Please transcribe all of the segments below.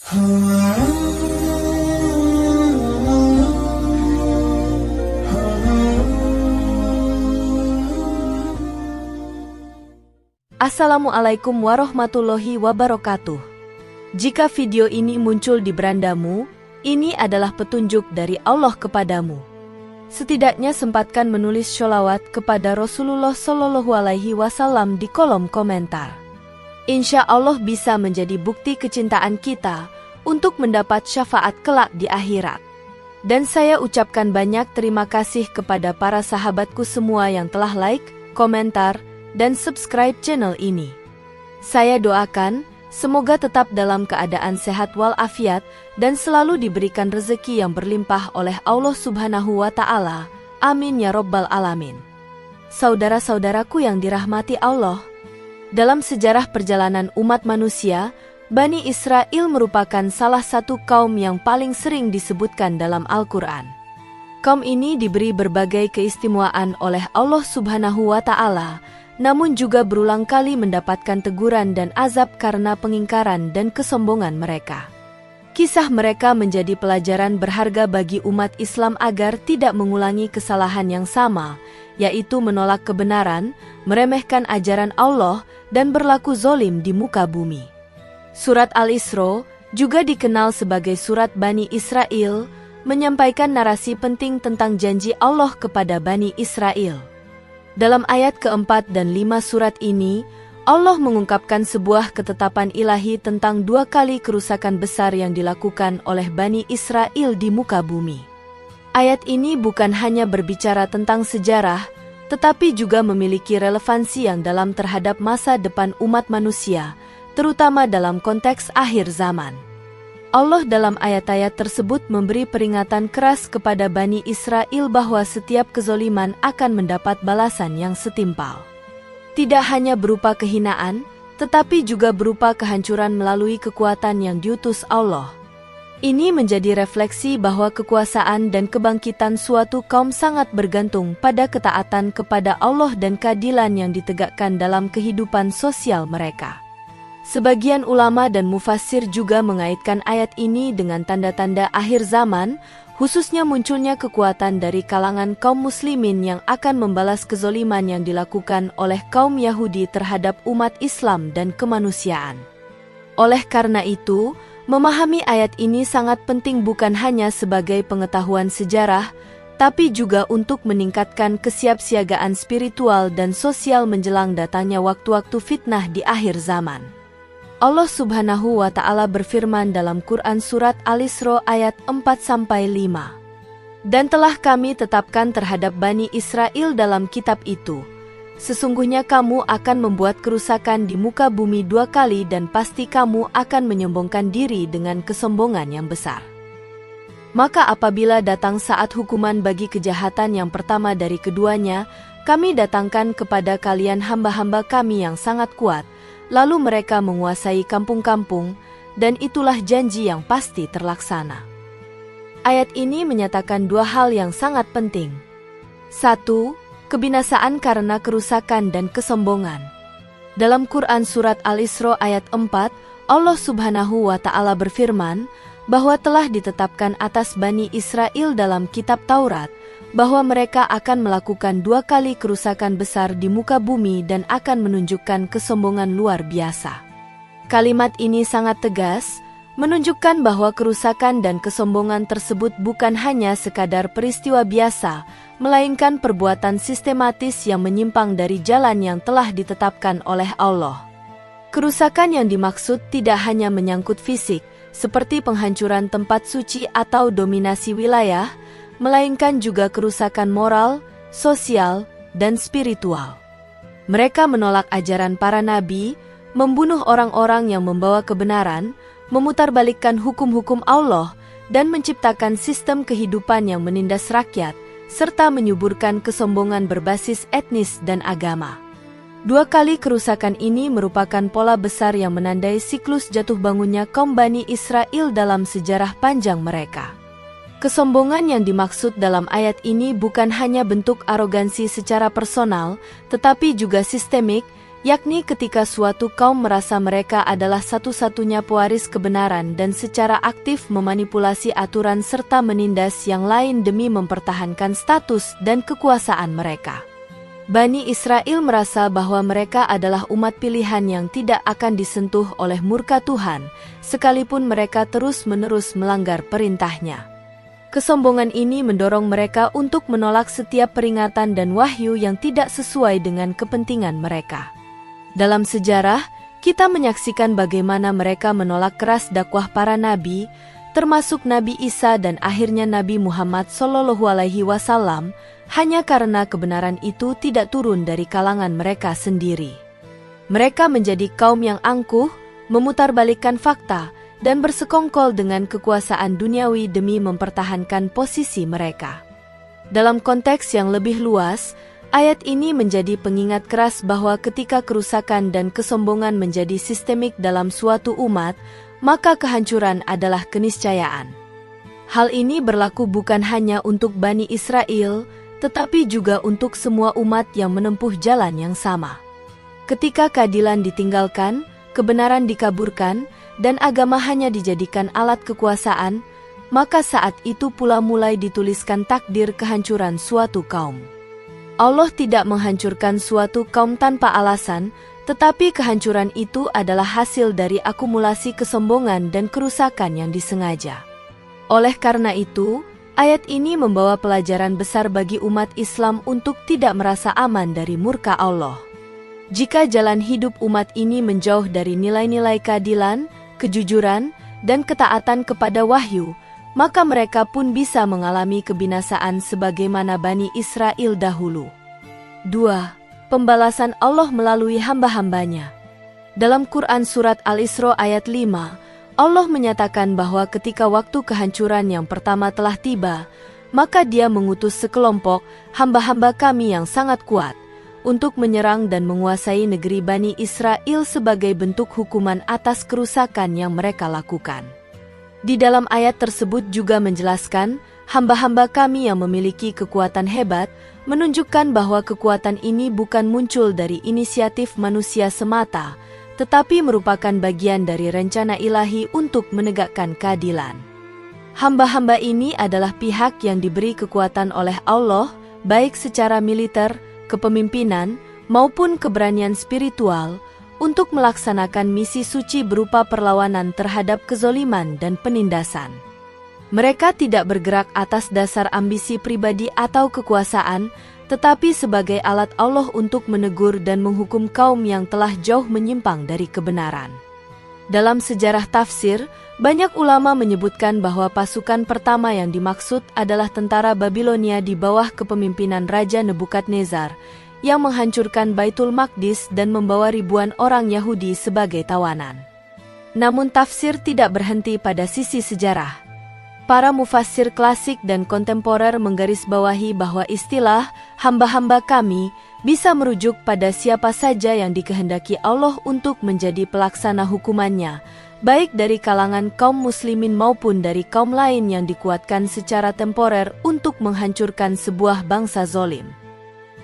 Assalamualaikum warahmatullahi wabarakatuh. Jika video ini muncul di berandamu, ini adalah petunjuk dari Allah kepadamu. Setidaknya sempatkan menulis sholawat kepada Rasulullah Shallallahu Alaihi Wasallam di kolom komentar. Insya Allah bisa menjadi bukti kecintaan kita untuk mendapat syafaat kelak di akhirat. Dan saya ucapkan banyak terima kasih kepada para sahabatku semua yang telah like, komentar, dan subscribe channel ini. Saya doakan, semoga tetap dalam keadaan sehat walafiat dan selalu diberikan rezeki yang berlimpah oleh Allah Subhanahu wa Ta'ala. Amin ya Rabbal Alamin. Saudara-saudaraku yang dirahmati Allah, dalam sejarah perjalanan umat manusia, Bani Israel merupakan salah satu kaum yang paling sering disebutkan dalam Al-Quran. Kaum ini diberi berbagai keistimewaan oleh Allah Subhanahu wa Ta'ala, namun juga berulang kali mendapatkan teguran dan azab karena pengingkaran dan kesombongan mereka. Kisah mereka menjadi pelajaran berharga bagi umat Islam agar tidak mengulangi kesalahan yang sama, yaitu menolak kebenaran, meremehkan ajaran Allah, dan berlaku zolim di muka bumi. Surat Al-Isra, juga dikenal sebagai Surat Bani Israel, menyampaikan narasi penting tentang janji Allah kepada Bani Israel. Dalam ayat keempat dan 5 surat ini, Allah mengungkapkan sebuah ketetapan ilahi tentang 2 kali kerusakan besar yang dilakukan oleh Bani Israel di muka bumi. Ayat ini bukan hanya berbicara tentang sejarah, tetapi juga memiliki relevansi yang dalam terhadap masa depan umat manusia, terutama dalam konteks akhir zaman. Allah dalam ayat-ayat tersebut memberi peringatan keras kepada Bani Israel bahwa setiap kezoliman akan mendapat balasan yang setimpal. Tidak hanya berupa kehinaan, tetapi juga berupa kehancuran melalui kekuatan yang diutus Allah. Ini menjadi refleksi bahwa kekuasaan dan kebangkitan suatu kaum sangat bergantung pada ketaatan kepada Allah dan keadilan yang ditegakkan dalam kehidupan sosial mereka. Sebagian ulama dan mufassir juga mengaitkan ayat ini dengan tanda-tanda akhir zaman, khususnya munculnya kekuatan dari kalangan kaum muslimin yang akan membalas kezoliman yang dilakukan oleh kaum Yahudi terhadap umat Islam dan kemanusiaan. Oleh karena itu, memahami ayat ini sangat penting bukan hanya sebagai pengetahuan sejarah, tapi juga untuk meningkatkan kesiapsiagaan spiritual dan sosial menjelang datangnya waktu-waktu fitnah di akhir zaman. Allah Subhanahu wa Ta'ala berfirman dalam Quran Surat Al-Isra ayat 4-5. Dan telah kami tetapkan terhadap Bani Israel dalam kitab itu, sesungguhnya kamu akan membuat kerusakan di muka bumi 2 kali dan pasti kamu akan menyombongkan diri dengan kesombongan yang besar. Maka apabila datang saat hukuman bagi kejahatan yang pertama dari keduanya, kami datangkan kepada kalian hamba-hamba kami yang sangat kuat, lalu mereka menguasai kampung-kampung, dan itulah janji yang pasti terlaksana. Ayat ini menyatakan 2 hal yang sangat penting. 1. Kebinasaan karena kerusakan dan kesombongan. Dalam Quran Surat Al-Isra ayat 4, Allah Subhanahu wa Ta'ala berfirman bahwa telah ditetapkan atas Bani Israel dalam kitab Taurat, bahwa mereka akan melakukan 2 kali kerusakan besar di muka bumi dan akan menunjukkan kesombongan luar biasa. Kalimat ini sangat tegas, menunjukkan bahwa kerusakan dan kesombongan tersebut bukan hanya sekadar peristiwa biasa, melainkan perbuatan sistematis yang menyimpang dari jalan yang telah ditetapkan oleh Allah. Kerusakan yang dimaksud tidak hanya menyangkut fisik, seperti penghancuran tempat suci atau dominasi wilayah, melainkan juga kerusakan moral, sosial, dan spiritual. Mereka menolak ajaran para nabi, membunuh orang-orang yang membawa kebenaran, memutarbalikkan hukum-hukum Allah, dan menciptakan sistem kehidupan yang menindas rakyat, serta menyuburkan kesombongan berbasis etnis dan agama. 2 kali kerusakan ini merupakan pola besar yang menandai siklus jatuh bangunnya kaum Bani Israel dalam sejarah panjang mereka. Kesombongan yang dimaksud dalam ayat ini bukan hanya bentuk arogansi secara personal, tetapi juga sistemik, yakni ketika suatu kaum merasa mereka adalah satu-satunya pewaris kebenaran dan secara aktif memanipulasi aturan serta menindas yang lain demi mempertahankan status dan kekuasaan mereka. Bani Israel merasa bahwa mereka adalah umat pilihan yang tidak akan disentuh oleh murka Tuhan, sekalipun mereka terus-menerus melanggar perintahnya. Kesombongan ini mendorong mereka untuk menolak setiap peringatan dan wahyu yang tidak sesuai dengan kepentingan mereka. Dalam sejarah, kita menyaksikan bagaimana mereka menolak keras dakwah para nabi, termasuk Nabi Isa dan akhirnya Nabi Muhammad SAW, hanya karena kebenaran itu tidak turun dari kalangan mereka sendiri. Mereka menjadi kaum yang angkuh, memutarbalikkan fakta, dan bersekongkol dengan kekuasaan duniawi demi mempertahankan posisi mereka. Dalam konteks yang lebih luas, ayat ini menjadi pengingat keras bahwa ketika kerusakan dan kesombongan menjadi sistemik dalam suatu umat, maka kehancuran adalah keniscayaan. Hal ini berlaku bukan hanya untuk Bani Israel, tetapi juga untuk semua umat yang menempuh jalan yang sama. Ketika keadilan ditinggalkan, kebenaran dikaburkan, dan agama hanya dijadikan alat kekuasaan, maka saat itu pula mulai dituliskan takdir kehancuran suatu kaum. Allah tidak menghancurkan suatu kaum tanpa alasan, tetapi kehancuran itu adalah hasil dari akumulasi kesombongan dan kerusakan yang disengaja. Oleh karena itu, ayat ini membawa pelajaran besar bagi umat Islam untuk tidak merasa aman dari murka Allah. Jika jalan hidup umat ini menjauh dari nilai-nilai keadilan, kejujuran, dan ketaatan kepada wahyu, maka mereka pun bisa mengalami kebinasaan sebagaimana Bani Israel dahulu. 2. Pembalasan Allah melalui hamba-hambanya. Dalam Quran Surat Al-Isra ayat 5, Allah menyatakan bahwa ketika waktu kehancuran yang pertama telah tiba, maka Dia mengutus sekelompok hamba-hamba Kami yang sangat kuat untuk menyerang dan menguasai negeri Bani Israel sebagai bentuk hukuman atas kerusakan yang mereka lakukan. Di dalam ayat tersebut juga menjelaskan, hamba-hamba Kami yang memiliki kekuatan hebat, menunjukkan bahwa kekuatan ini bukan muncul dari inisiatif manusia semata, tetapi merupakan bagian dari rencana ilahi untuk menegakkan keadilan. Hamba-hamba ini adalah pihak yang diberi kekuatan oleh Allah, baik secara militer, kepemimpinan, maupun keberanian spiritual, untuk melaksanakan misi suci berupa perlawanan terhadap kezoliman dan penindasan. Mereka tidak bergerak atas dasar ambisi pribadi atau kekuasaan, tetapi sebagai alat Allah untuk menegur dan menghukum kaum yang telah jauh menyimpang dari kebenaran. Dalam sejarah tafsir, banyak ulama menyebutkan bahwa pasukan pertama yang dimaksud adalah tentara Babilonia di bawah kepemimpinan Raja Nebukadnezar, yang menghancurkan Baitul Maqdis dan membawa ribuan orang Yahudi sebagai tawanan. Namun tafsir tidak berhenti pada sisi sejarah. Para mufassir klasik dan kontemporer menggarisbawahi bahwa istilah hamba-hamba Kami bisa merujuk pada siapa saja yang dikehendaki Allah untuk menjadi pelaksana hukumannya, baik dari kalangan kaum muslimin maupun dari kaum lain yang dikuatkan secara temporer untuk menghancurkan sebuah bangsa zolim.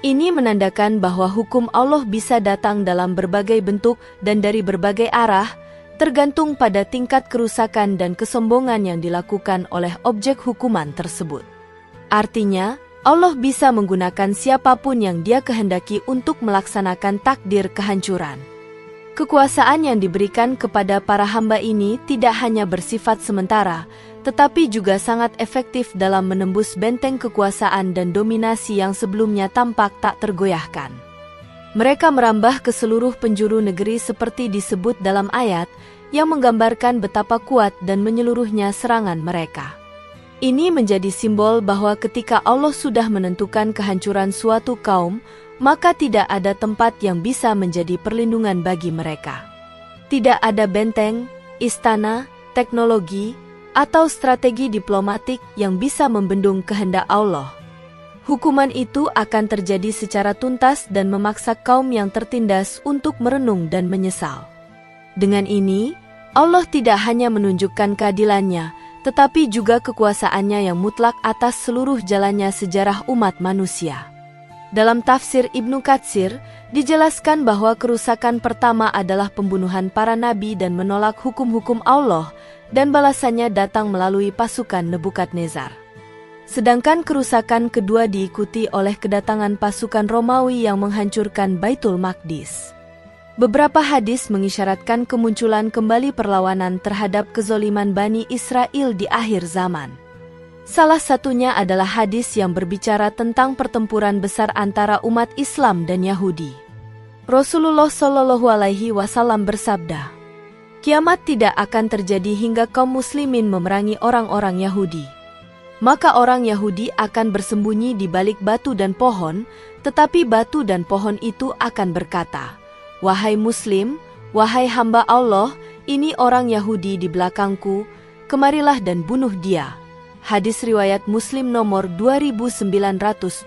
Ini menandakan bahwa hukum Allah bisa datang dalam berbagai bentuk dan dari berbagai arah, tergantung pada tingkat kerusakan dan kesombongan yang dilakukan oleh objek hukuman tersebut. Artinya, Allah bisa menggunakan siapapun yang Dia kehendaki untuk melaksanakan takdir kehancuran. Kekuasaan yang diberikan kepada para hamba ini tidak hanya bersifat sementara, tetapi juga sangat efektif dalam menembus benteng kekuasaan dan dominasi yang sebelumnya tampak tak tergoyahkan. Mereka merambah ke seluruh penjuru negeri seperti disebut dalam ayat, yang menggambarkan betapa kuat dan menyeluruhnya serangan mereka. Ini menjadi simbol bahwa ketika Allah sudah menentukan kehancuran suatu kaum, maka tidak ada tempat yang bisa menjadi perlindungan bagi mereka. Tidak ada benteng, istana, teknologi, atau strategi diplomatik yang bisa membendung kehendak Allah. Hukuman itu akan terjadi secara tuntas dan memaksa kaum yang tertindas untuk merenung dan menyesal. Dengan ini, Allah tidak hanya menunjukkan keadilannya, tetapi juga kekuasaannya yang mutlak atas seluruh jalannya sejarah umat manusia. Dalam tafsir Ibnu Katsir, dijelaskan bahwa kerusakan pertama adalah pembunuhan para nabi dan menolak hukum-hukum Allah, dan balasannya datang melalui pasukan Nebukadnezar. Sedangkan kerusakan kedua diikuti oleh kedatangan pasukan Romawi yang menghancurkan Baitul Maqdis. Beberapa hadis mengisyaratkan kemunculan kembali perlawanan terhadap kezoliman Bani Israel di akhir zaman. Salah satunya adalah hadis yang berbicara tentang pertempuran besar antara umat Islam dan Yahudi. Rasulullah Shallallahu Alaihi Wasallam bersabda, "Kiamat tidak akan terjadi hingga kaum muslimin memerangi orang-orang Yahudi. Maka orang Yahudi akan bersembunyi di balik batu dan pohon, tetapi batu dan pohon itu akan berkata, 'Wahai Muslim, wahai hamba Allah, ini orang Yahudi di belakangku, kemarilah dan bunuh dia.'" Hadis riwayat Muslim nomor 2922.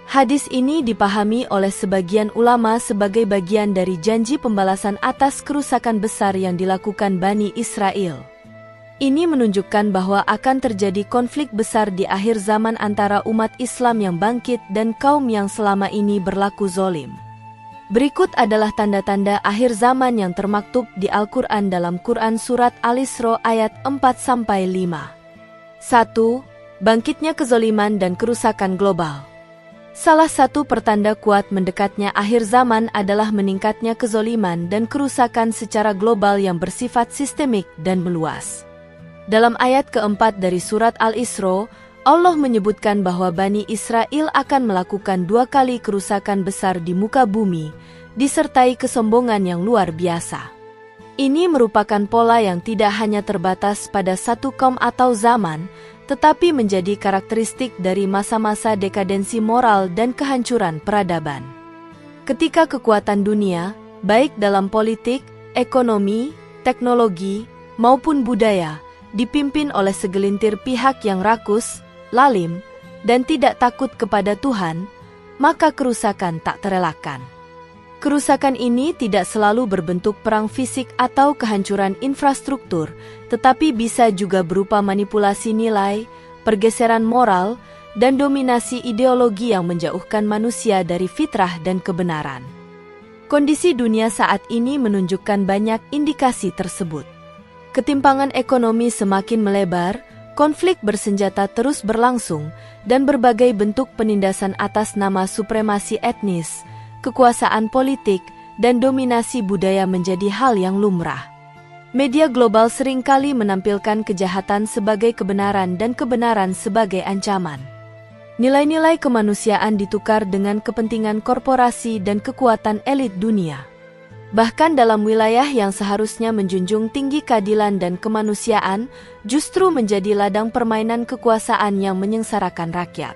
Hadis ini dipahami oleh sebagian ulama sebagai bagian dari janji pembalasan atas kerusakan besar yang dilakukan Bani Israel. Ini menunjukkan bahwa akan terjadi konflik besar di akhir zaman antara umat Islam yang bangkit dan kaum yang selama ini berlaku zolim. Berikut adalah tanda-tanda akhir zaman yang termaktub di Al-Quran dalam Quran Surat Al-Isra ayat 4-5. 1. Bangkitnya kezoliman dan kerusakan global. Salah satu pertanda kuat mendekatnya akhir zaman adalah meningkatnya kezoliman dan kerusakan secara global yang bersifat sistemik dan meluas. Dalam ayat keempat dari Surat Al-Isra, Allah menyebutkan bahwa Bani Israel akan melakukan 2 kali kerusakan besar di muka bumi, disertai kesombongan yang luar biasa. Ini merupakan pola yang tidak hanya terbatas pada satu kaum atau zaman, tetapi menjadi karakteristik dari masa-masa dekadensi moral dan kehancuran peradaban. Ketika kekuatan dunia, baik dalam politik, ekonomi, teknologi, maupun budaya, dipimpin oleh segelintir pihak yang rakus, lalim, dan tidak takut kepada Tuhan, maka kerusakan tak terelakkan. Kerusakan ini tidak selalu berbentuk perang fisik atau kehancuran infrastruktur, tetapi bisa juga berupa manipulasi nilai, pergeseran moral, dan dominasi ideologi yang menjauhkan manusia dari fitrah dan kebenaran. Kondisi dunia saat ini menunjukkan banyak indikasi tersebut. Ketimpangan ekonomi semakin melebar, konflik bersenjata terus berlangsung, dan berbagai bentuk penindasan atas nama supremasi etnis, kekuasaan politik, dan dominasi budaya menjadi hal yang lumrah. Media global seringkali menampilkan kejahatan sebagai kebenaran dan kebenaran sebagai ancaman. Nilai-nilai kemanusiaan ditukar dengan kepentingan korporasi dan kekuatan elit dunia. Bahkan dalam wilayah yang seharusnya menjunjung tinggi keadilan dan kemanusiaan, justru menjadi ladang permainan kekuasaan yang menyengsarakan rakyat.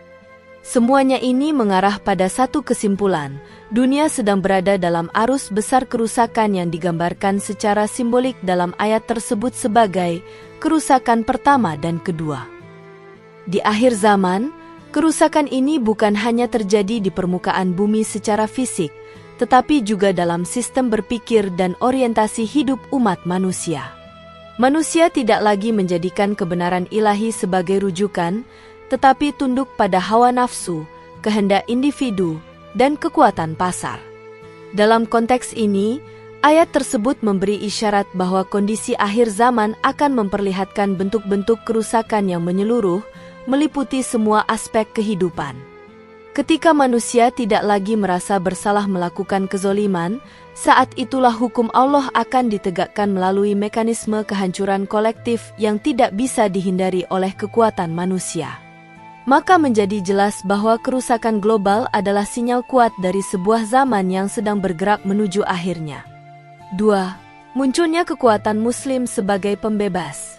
Semuanya ini mengarah pada satu kesimpulan, dunia sedang berada dalam arus besar kerusakan yang digambarkan secara simbolik dalam ayat tersebut sebagai kerusakan pertama dan kedua. Di akhir zaman, kerusakan ini bukan hanya terjadi di permukaan bumi secara fisik, tetapi juga dalam sistem berpikir dan orientasi hidup umat manusia. Manusia tidak lagi menjadikan kebenaran ilahi sebagai rujukan, tetapi tunduk pada hawa nafsu, kehendak individu, dan kekuatan pasar. Dalam konteks ini, ayat tersebut memberi isyarat bahwa kondisi akhir zaman akan memperlihatkan bentuk-bentuk kerusakan yang menyeluruh, meliputi semua aspek kehidupan. Ketika manusia tidak lagi merasa bersalah melakukan kezoliman, saat itulah hukum Allah akan ditegakkan melalui mekanisme kehancuran kolektif yang tidak bisa dihindari oleh kekuatan manusia. Maka menjadi jelas bahwa kerusakan global adalah sinyal kuat dari sebuah zaman yang sedang bergerak menuju akhirnya. 2. Munculnya kekuatan Muslim sebagai pembebas.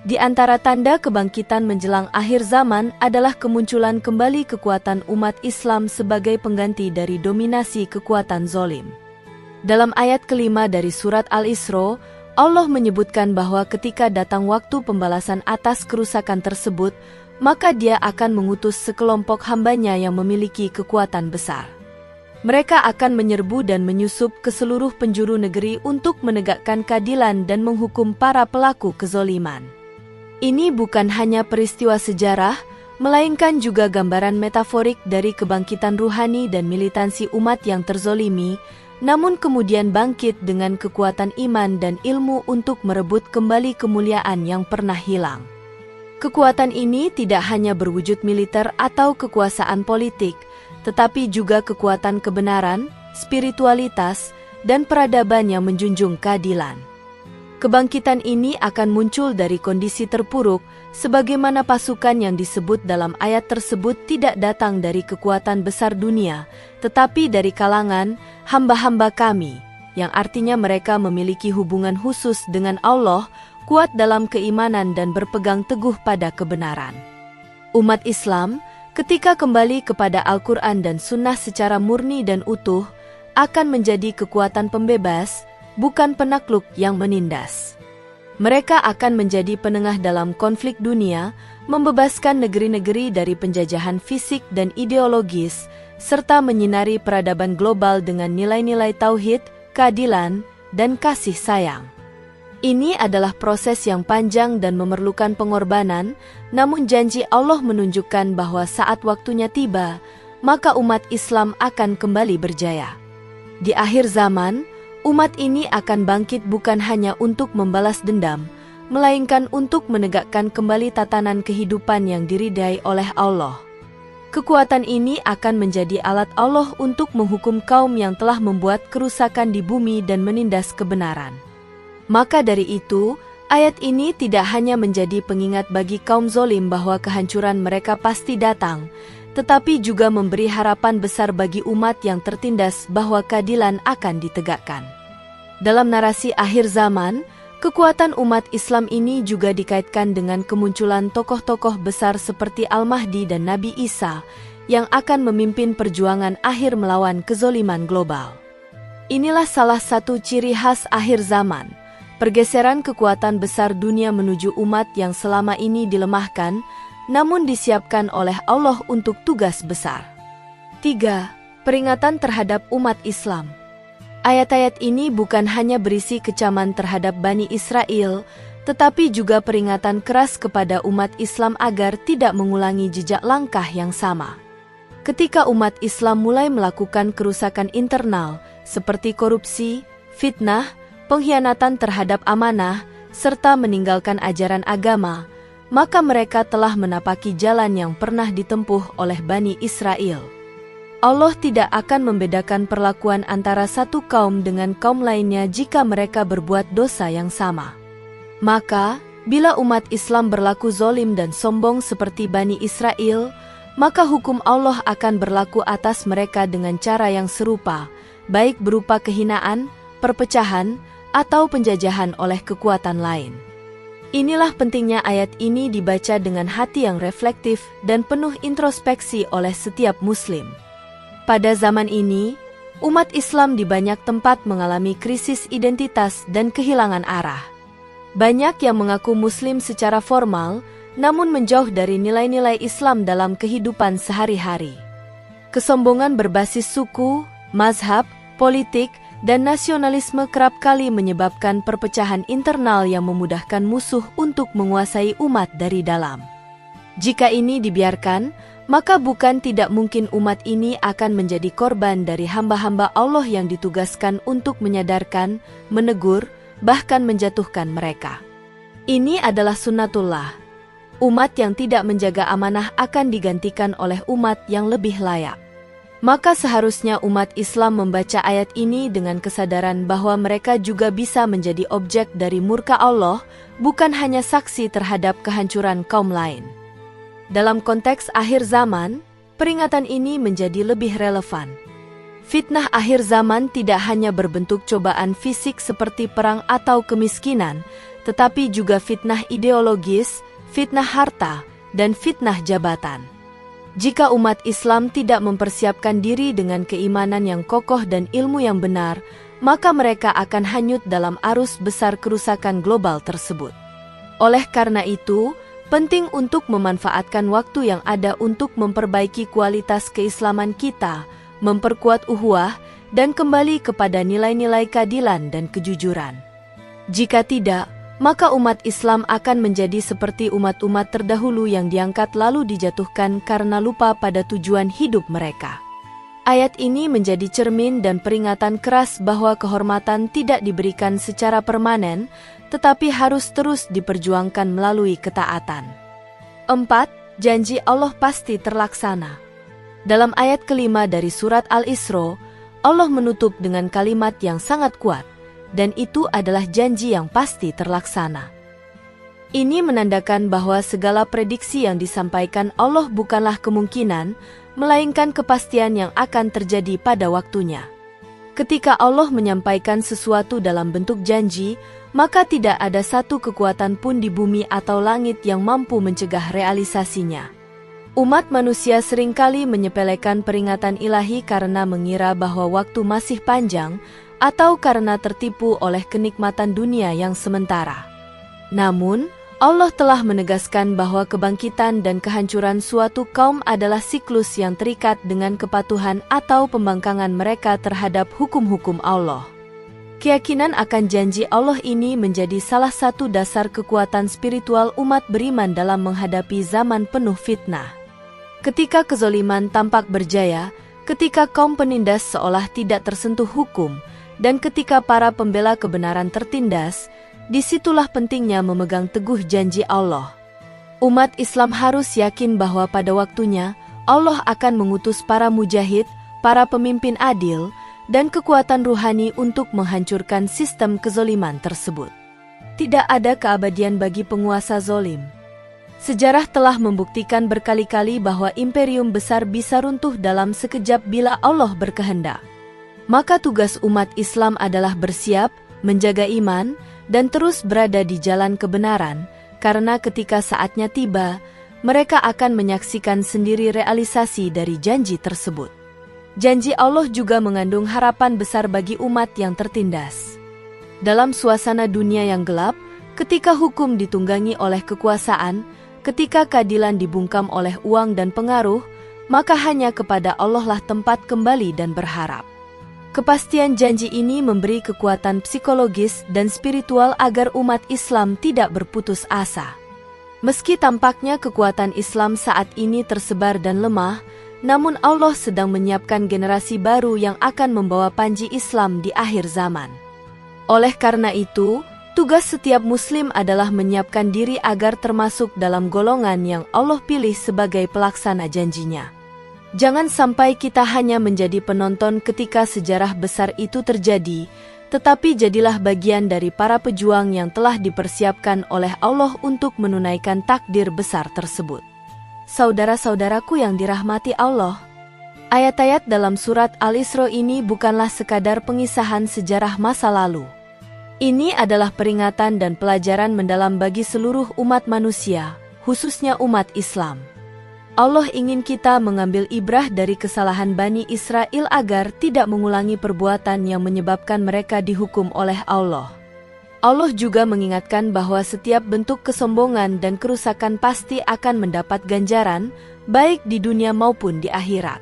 Di antara tanda kebangkitan menjelang akhir zaman adalah kemunculan kembali kekuatan umat Islam sebagai pengganti dari dominasi kekuatan zolim. Dalam ayat kelima dari surat Al-Isra, Allah menyebutkan bahwa ketika datang waktu pembalasan atas kerusakan tersebut, maka Dia akan mengutus sekelompok hambanya yang memiliki kekuatan besar. Mereka akan menyerbu dan menyusup ke seluruh penjuru negeri untuk menegakkan keadilan dan menghukum para pelaku kezoliman. Ini bukan hanya peristiwa sejarah, melainkan juga gambaran metaforik dari kebangkitan ruhani dan militansi umat yang terzolimi, namun kemudian bangkit dengan kekuatan iman dan ilmu untuk merebut kembali kemuliaan yang pernah hilang. Kekuatan ini tidak hanya berwujud militer atau kekuasaan politik, tetapi juga kekuatan kebenaran, spiritualitas, dan peradaban yang menjunjung keadilan. Kebangkitan ini akan muncul dari kondisi terpuruk, sebagaimana pasukan yang disebut dalam ayat tersebut tidak datang dari kekuatan besar dunia, tetapi dari kalangan hamba-hamba kami, yang artinya mereka memiliki hubungan khusus dengan Allah, kuat dalam keimanan dan berpegang teguh pada kebenaran. Umat Islam, ketika kembali kepada Al-Quran dan Sunnah secara murni dan utuh, akan menjadi kekuatan pembebas, bukan penakluk yang menindas. Mereka akan menjadi penengah dalam konflik dunia, membebaskan negeri-negeri dari penjajahan fisik dan ideologis, serta menyinari peradaban global dengan nilai-nilai tauhid, keadilan, dan kasih sayang. Ini adalah proses yang panjang dan memerlukan pengorbanan, namun janji Allah menunjukkan bahwa saat waktunya tiba, maka umat Islam akan kembali berjaya. Di akhir zaman, umat ini akan bangkit bukan hanya untuk membalas dendam, melainkan untuk menegakkan kembali tatanan kehidupan yang diridai oleh Allah. Kekuatan ini akan menjadi alat Allah untuk menghukum kaum yang telah membuat kerusakan di bumi dan menindas kebenaran. Maka dari itu, ayat ini tidak hanya menjadi pengingat bagi kaum zolim bahwa kehancuran mereka pasti datang, tetapi juga memberi harapan besar bagi umat yang tertindas bahwa keadilan akan ditegakkan. Dalam narasi akhir zaman, kekuatan umat Islam ini juga dikaitkan dengan kemunculan tokoh-tokoh besar seperti Al-Mahdi dan Nabi Isa, yang akan memimpin perjuangan akhir melawan kezoliman global. Inilah salah satu ciri khas akhir zaman. Pergeseran kekuatan besar dunia menuju umat yang selama ini dilemahkan, namun disiapkan oleh Allah untuk tugas besar. 3. Peringatan terhadap umat Islam. Ayat-ayat ini bukan hanya berisi kecaman terhadap Bani Israel, tetapi juga peringatan keras kepada umat Islam agar tidak mengulangi jejak langkah yang sama. Ketika umat Islam mulai melakukan kerusakan internal, seperti korupsi, fitnah, pengkhianatan terhadap amanah, serta meninggalkan ajaran agama, maka mereka telah menapaki jalan yang pernah ditempuh oleh Bani Israel. Allah tidak akan membedakan perlakuan antara satu kaum dengan kaum lainnya jika mereka berbuat dosa yang sama. Maka, bila umat Islam berlaku zolim dan sombong seperti Bani Israel, maka hukum Allah akan berlaku atas mereka dengan cara yang serupa, baik berupa kehinaan, perpecahan, atau penjajahan oleh kekuatan lain. Inilah pentingnya ayat ini dibaca dengan hati yang reflektif dan penuh introspeksi oleh setiap muslim. Pada zaman ini, umat Islam di banyak tempat mengalami krisis identitas dan kehilangan arah. Banyak yang mengaku muslim secara formal, namun menjauh dari nilai-nilai Islam dalam kehidupan sehari-hari. Kesombongan berbasis suku, mazhab, politik, dan nasionalisme kerap kali menyebabkan perpecahan internal yang memudahkan musuh untuk menguasai umat dari dalam. Jika ini dibiarkan, maka bukan tidak mungkin umat ini akan menjadi korban dari hamba-hamba Allah yang ditugaskan untuk menyadarkan, menegur, bahkan menjatuhkan mereka. Ini adalah sunnatullah. Umat yang tidak menjaga amanah akan digantikan oleh umat yang lebih layak. Maka seharusnya umat Islam membaca ayat ini dengan kesadaran bahwa mereka juga bisa menjadi objek dari murka Allah, bukan hanya saksi terhadap kehancuran kaum lain. Dalam konteks akhir zaman, peringatan ini menjadi lebih relevan. Fitnah akhir zaman tidak hanya berbentuk cobaan fisik seperti perang atau kemiskinan, tetapi juga fitnah ideologis, fitnah harta, dan fitnah jabatan. Jika umat Islam tidak mempersiapkan diri dengan keimanan yang kokoh dan ilmu yang benar, maka mereka akan hanyut dalam arus besar kerusakan global tersebut. Oleh karena itu, penting untuk memanfaatkan waktu yang ada untuk memperbaiki kualitas keislaman kita, memperkuat ukhuwah, dan kembali kepada nilai-nilai keadilan dan kejujuran. Jika tidak, maka umat Islam akan menjadi seperti umat-umat terdahulu yang diangkat lalu dijatuhkan karena lupa pada tujuan hidup mereka. Ayat ini menjadi cermin dan peringatan keras bahwa kehormatan tidak diberikan secara permanen, tetapi harus terus diperjuangkan melalui ketaatan. 4. Janji Allah pasti terlaksana. Dalam ayat kelima dari surat Al-Isra, Allah menutup dengan kalimat yang sangat kuat, dan itu adalah janji yang pasti terlaksana. Ini menandakan bahwa segala prediksi yang disampaikan Allah bukanlah kemungkinan, melainkan kepastian yang akan terjadi pada waktunya. Ketika Allah menyampaikan sesuatu dalam bentuk janji, maka tidak ada satu kekuatan pun di bumi atau langit yang mampu mencegah realisasinya. Umat manusia seringkali menyepelekan peringatan ilahi karena mengira bahwa waktu masih panjang, atau karena tertipu oleh kenikmatan dunia yang sementara. Namun, Allah telah menegaskan bahwa kebangkitan dan kehancuran suatu kaum adalah siklus yang terikat dengan kepatuhan atau pembangkangan mereka terhadap hukum-hukum Allah. Keyakinan akan janji Allah ini menjadi salah satu dasar kekuatan spiritual umat beriman dalam menghadapi zaman penuh fitnah. Ketika kezoliman tampak berjaya, ketika kaum penindas seolah tidak tersentuh hukum, dan ketika para pembela kebenaran tertindas, disitulah pentingnya memegang teguh janji Allah. Umat Islam harus yakin bahwa pada waktunya, Allah akan mengutus para mujahid, para pemimpin adil, dan kekuatan ruhani untuk menghancurkan sistem kezoliman tersebut. Tidak ada keabadian bagi penguasa zolim. Sejarah telah membuktikan berkali-kali bahwa imperium besar bisa runtuh dalam sekejap bila Allah berkehendak. Maka tugas umat Islam adalah bersiap, menjaga iman, dan terus berada di jalan kebenaran, karena ketika saatnya tiba, mereka akan menyaksikan sendiri realisasi dari janji tersebut. Janji Allah juga mengandung harapan besar bagi umat yang tertindas. Dalam suasana dunia yang gelap, ketika hukum ditunggangi oleh kekuasaan, ketika keadilan dibungkam oleh uang dan pengaruh, maka hanya kepada Allah lah tempat kembali dan berharap. Kepastian janji ini memberi kekuatan psikologis dan spiritual agar umat Islam tidak berputus asa. Meski tampaknya kekuatan Islam saat ini tersebar dan lemah, namun Allah sedang menyiapkan generasi baru yang akan membawa panji Islam di akhir zaman. Oleh karena itu, tugas setiap Muslim adalah menyiapkan diri agar termasuk dalam golongan yang Allah pilih sebagai pelaksana janjinya. Jangan sampai kita hanya menjadi penonton ketika sejarah besar itu terjadi, tetapi jadilah bagian dari para pejuang yang telah dipersiapkan oleh Allah untuk menunaikan takdir besar tersebut. Saudara-saudaraku yang dirahmati Allah, ayat-ayat dalam surat Al-Isra ini bukanlah sekadar pengisahan sejarah masa lalu. Ini adalah peringatan dan pelajaran mendalam bagi seluruh umat manusia, khususnya umat Islam. Allah ingin kita mengambil ibrah dari kesalahan Bani Israel agar tidak mengulangi perbuatan yang menyebabkan mereka dihukum oleh Allah. Allah juga mengingatkan bahwa setiap bentuk kesombongan dan kerusakan pasti akan mendapat ganjaran, baik di dunia maupun di akhirat.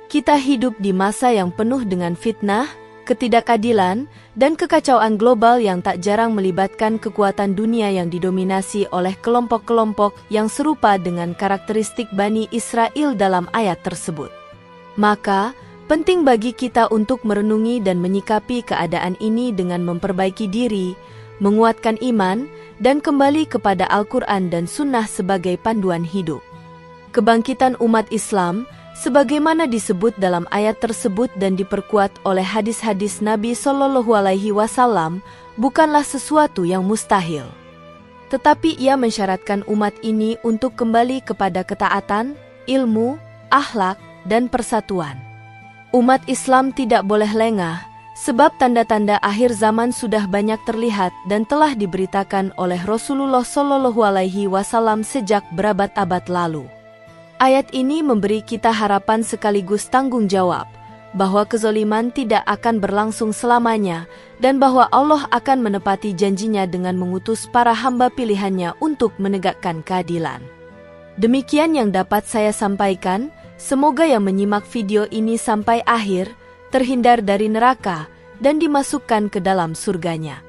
Kita hidup di masa yang penuh dengan fitnah, ketidakadilan, dan kekacauan global yang tak jarang melibatkan kekuatan dunia yang didominasi oleh kelompok-kelompok yang serupa dengan karakteristik Bani Israel dalam ayat tersebut. Maka, penting bagi kita untuk merenungi dan menyikapi keadaan ini dengan memperbaiki diri, menguatkan iman, dan kembali kepada Al-Quran dan Sunnah sebagai panduan hidup. Kebangkitan umat Islam, sebagaimana disebut dalam ayat tersebut dan diperkuat oleh hadis-hadis Nabi Shallallahu Alaihi Wasallam, bukanlah sesuatu yang mustahil. Tetapi ia mensyaratkan umat ini untuk kembali kepada ketaatan, ilmu, akhlak, dan persatuan. Umat Islam tidak boleh lengah, sebab tanda-tanda akhir zaman sudah banyak terlihat dan telah diberitakan oleh Rasulullah Shallallahu Alaihi Wasallam sejak berabad-abad lalu. Ayat ini memberi kita harapan sekaligus tanggung jawab, bahwa kezoliman tidak akan berlangsung selamanya, dan bahwa Allah akan menepati janjinya dengan mengutus para hamba pilihannya untuk menegakkan keadilan. Demikian yang dapat saya sampaikan, semoga yang menyimak video ini sampai akhir, terhindar dari neraka, dan dimasukkan ke dalam surganya.